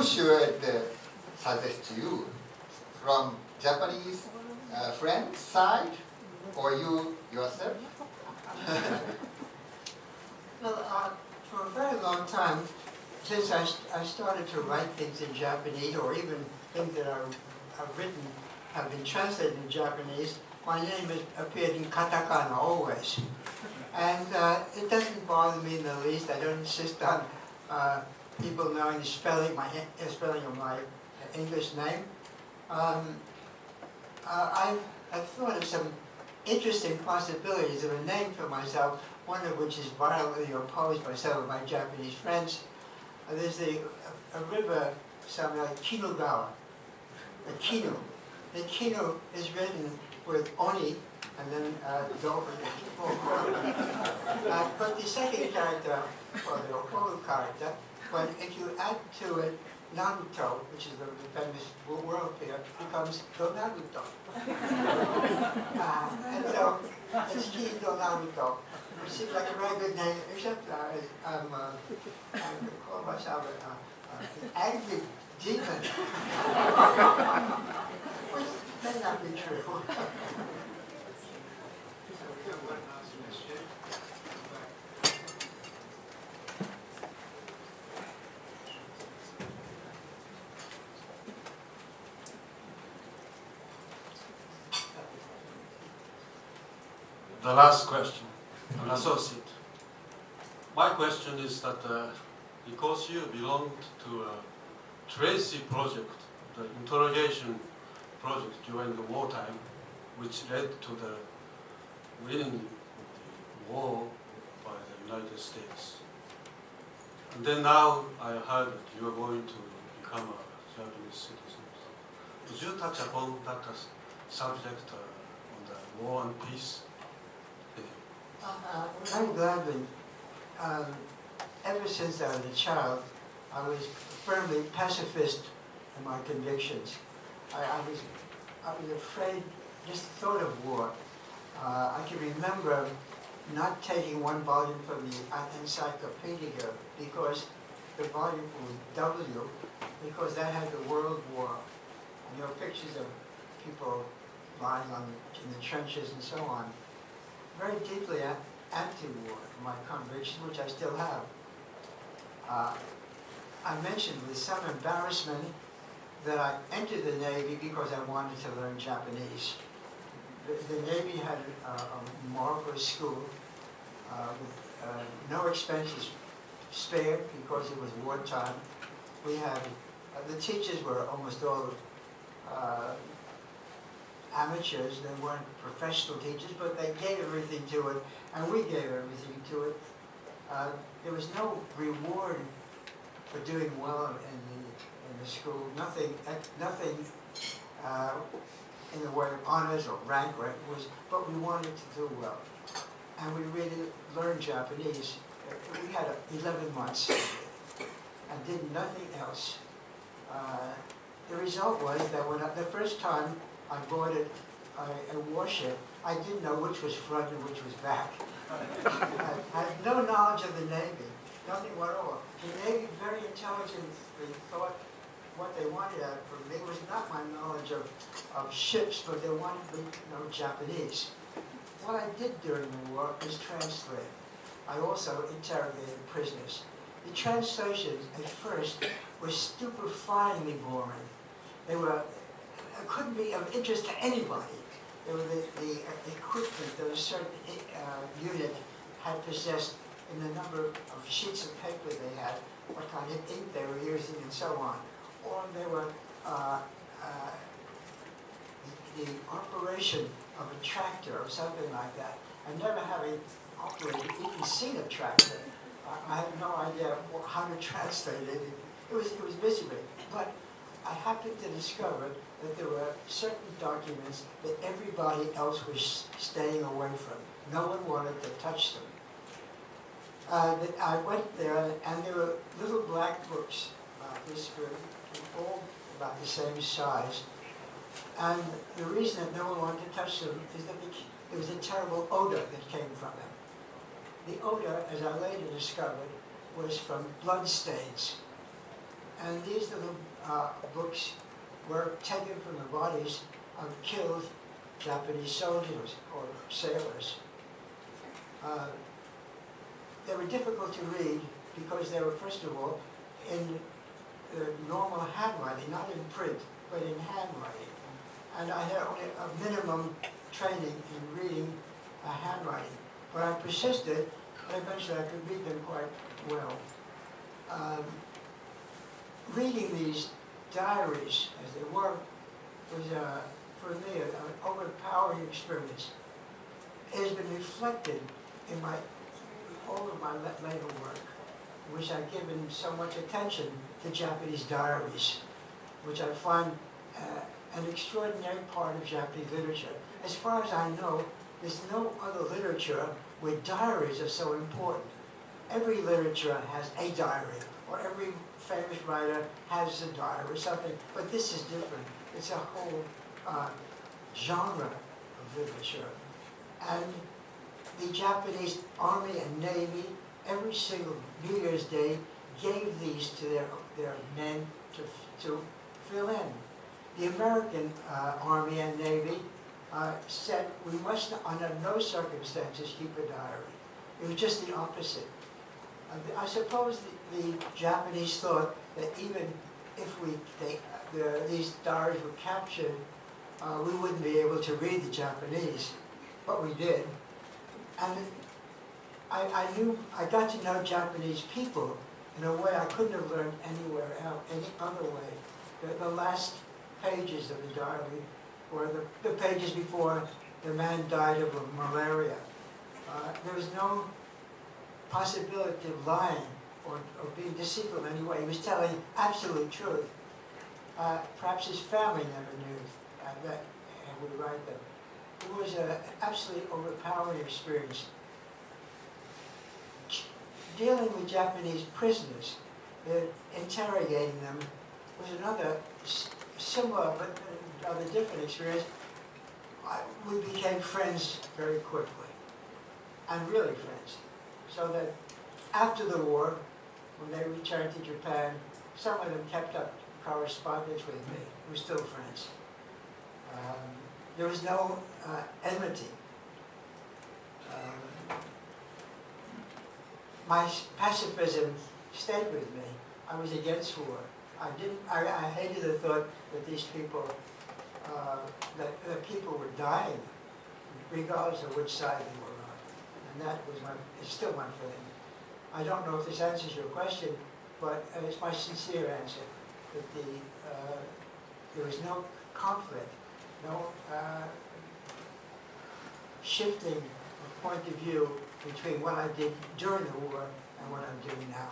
should suggest to you from Japanese friend side or you yourself? Well, for a very long time, since I started to write things in Japanese, or even things that I've written have been translated in Japanese, my name has appeared in katakana always. And it doesn't bother me in the least. I don't insist on people knowing the spelling of my English name. I've thought of some interesting possibilities of a name for myself, one of which is violently opposed by some of my Japanese friends. There's a river, something like Kinugawa, the Kinu. The Kinu is written with oni, and then go. But the second character, or the Oporu character, but if you add to it Naruto, which is the famous world peer, becomes Do Naruto. And so it's Kido Naruto, which seems like a very good name, except I call myself an angry demon, which may not be true. The last question, an associate. My question is that because you belonged to a Tracy project, the interrogation project during the wartime, which led to the winning of the war by the United States. And then now I heard that you are going to become a Japanese citizen. Would you touch upon that subject on the war and peace? Very gladly. Ever since I was a child, I was firmly pacifist in my convictions. I was afraid, just the thought of war. I can remember not taking one volume from the encyclopedia because the volume was W, because that had the World War. And there were pictures of people lying in the trenches and so on. Very deeply anti-war, my conviction, which I still have. I mentioned with some embarrassment that I entered the Navy because I wanted to learn Japanese. The Navy had a marvelous school with no expenses spared because it was wartime. We had, the teachers were almost all amateurs. They weren't professional teachers, but they gave everything to it, and we gave everything to it. There was no reward for doing well in the school. Nothing in the way of honors or rank, but we wanted to do well, and we really learned Japanese. We had 11 months and did nothing else. The result was that when the first time I boarded a warship, I didn't know which was front and which was back. I had no knowledge of the Navy, nothing at all. The Navy very intelligently thought what they wanted out from me was not my knowledge of ships, but they wanted me to know Japanese. What I did during the war was translate. I also interrogated prisoners. The translations at first were stupefyingly boring. They couldn't be of interest to anybody. They were the equipment that a certain unit had possessed in the number of sheets of paper they had, what kind of ink they were using, and so on. Or they were the operation of a tractor or something like that. And never having operated, even seen a tractor, I had no idea how to translate it. It was misery. But I happened to discover that there were certain documents that everybody else was staying away from. No one wanted to touch them. I went there, and there were little black books this big, all about the same size. And the reason that no one wanted to touch them is that there was a terrible odor that came from them. The odor, as I later discovered, was from blood stains. And these little books were taken from the bodies of killed Japanese soldiers or sailors. They were difficult to read because they were, first of all, in normal handwriting, not in print, but in handwriting. And I had only a minimum training in reading handwriting. But I persisted, and eventually I could read them quite well. Reading these diaries, as they were, was, for me, an overpowering experience. It has been reflected in all of my later work, in which I've given so much attention to Japanese diaries, which I find an extraordinary part of Japanese literature. As far as I know, there's no other literature where diaries are so important. Every literature has a diary, or every famous writer has a diary or something, but this is different. It's a whole genre of literature. And the Japanese Army and Navy, every single New Year's Day, gave these to their men to fill in. The American Army and Navy said we must, under no circumstances, keep a diary. It was just the opposite. I suppose the Japanese thought that even if these diaries were captured, we wouldn't be able to read the Japanese, but we did. And I got to know Japanese people in a way I couldn't have learned anywhere else, any other way. The last pages of the diary were the pages before the man died of malaria. There was no possibility of lying or being deceitful in any way. He was telling absolute truth. Perhaps his family never knew that and would write them. It was an absolutely overpowering experience. Dealing with Japanese prisoners, interrogating them, was another similar but rather different experience. We became friends very quickly, and really friends. So that after the war, when they returned to Japan, some of them kept up correspondence with me. We were still friends. There was no enmity. My pacifism stayed with me. I was against war. I hated the thought that these people, that people were dying, regardless of which side they were on. And that was it's still my feeling. I don't know if this answers your question, but it's my sincere answer that there was no conflict, no shifting of point of view between what I did during the war and what I'm doing now.